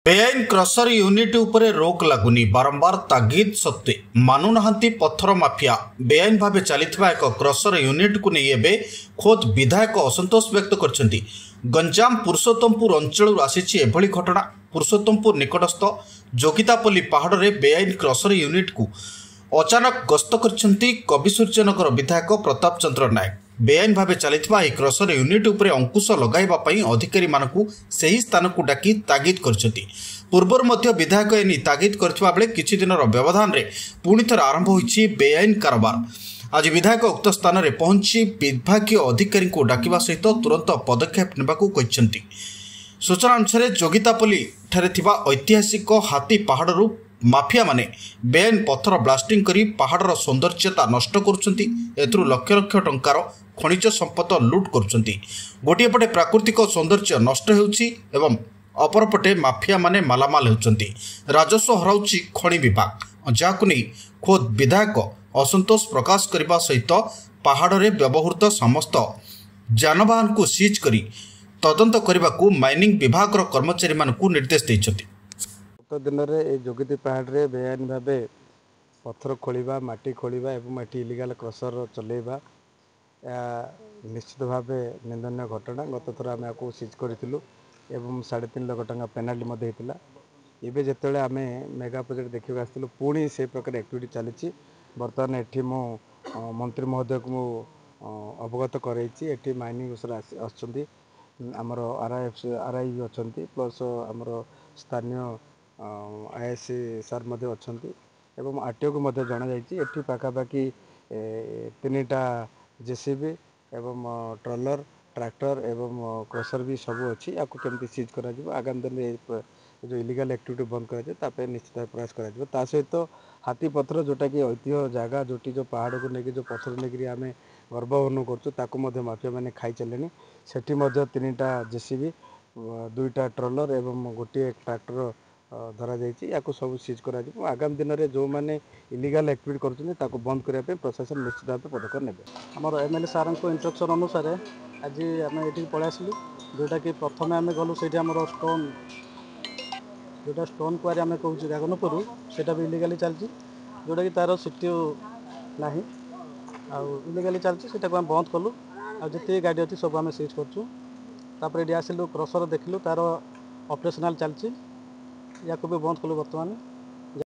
बेआईन crusher unit उपरे रोक लगुनी बारंबार तागिद सत्वे मानुनाहांती पत्थर माफिया बेआईन भाव चलता एक क्रसर यूनिट को नहीं एवं खोद विधायक असंतोष व्यक्त कर गंजाम पुरुषोत्तमपुर अंचल आसी एभली घटना। पुरुषोत्तमपुर निकटस्थ जोगितापल्ली पहाड़ में बेआईन क्रसर यूनिट को अचानक गस्त करछंती कविसूर्यनगर विधायक प्रताप चंद्र नायक। बेआईन भाव चलता यह क्रसर यूनिट उपरे अंकुश लगाइबा पई अधिकारी मानकु सही स्थान को डाकी तागिद करछंती। पूर्वर मध्य विधायक एनी तागिद करथिबा बेले किछि दिनर व्यवधान रे पुणी थर आरंभ होईछि बेआईन कारोबार। आज विधायक उक्त स्थान में पहुंची विभागीय अधिकारी को डाकिबा सहित तुरंत पदक्षेप नेबाकु कहिसंती। सूचना अनुसार जोगितापल्ली ठारे थिबा ऐतिहासिक हाथी पहाड़रू माफिया माने बेआईन पत्थर ब्लास्टिंग करी पहाड़र सौंदर्यता नष्ट करुछंती। एथुरु लक्ष लक्ष टंकार खनिज संपद लुट करुछंती। गोटिए पटे प्राकृतिक सौंदर्य नष्ट हेउछि एवं अपरपटे माफिया माने मालामाल हेउछंती। राजस्व हराउछि खनि विभाग, जाहाकु नै खोद विधायक असंतोष प्रकाश करने सहित पहाड़ में व्यवहृत समस्त जानवाहन को सीज करी तदंत करने को माइनिंग विभाग कर्मचारी मानकु निर्देश देइछथि। दिन में जोगिती पहाड़ में बेआईन भाव पत्थर खोलिबा, माटी खोलिबा एवं माटी इलिगाल क्रसर चलेबा निश्चित भाव निंदनीय घटना। गत थर आम आपको सीज करूँ एवं 3.5 लाख टंका पेनाल्टी होता। एवं जिते आम मेगा प्रोजेक्ट देखा आसलु पुणी से प्रकार एक्टिविटी चली। बर्तमान एठी मो मंत्री महोदय को अवगत करती माइनिंग आसछंती आमर आरआई भी अच्छा प्लस आमर स्थानीय आईएससी सार अच्छा एवं आरटीओ को जना जाठी पाखापाखि 3टा जेसीबी एवं ट्रलर ट्रैक्टर एवं क्रसर भी सब अच्छी या केमती सीज कर आगामी दिन में जो इलिगाल एक्टिविटी बंद कर निश्चित प्रयास कर सहित हाथी पत्थर जोटा कि ऐतिह्य जगह जोटी जो पहाड़ को लेकिन जो पत्थर लेकिन आम गर्व अनुभव करूँ माफिया मैंने खाई चले से 3टा जेसीबी 2टा ट्रलर एवं गोटे ट्रैक्टर धरा या सब सीज कर आगामी दिन में जो मैंने इलिगाल एक्टिविटी कर बंद करने प्रशासन निश्चित भाव पदक्षेप ने। आमर एमएलए सार को इंस्ट्रक्शन अनुसार आज आम ये पलि आसलु जोटा कि प्रथम आम गलु से स्टोन जोटा स्टोन क्वारी आम कहूँ गागनपुर से इलिगाली चलती जोटा कि तार सीटी ना इलिगाली चलती से बंद कलु आते गाड़ी अच्छी सब आम सीज कर आसलु क्रसर देखलु तार ऑपरेशनल चलती या भी बंद कलु बर्तमान।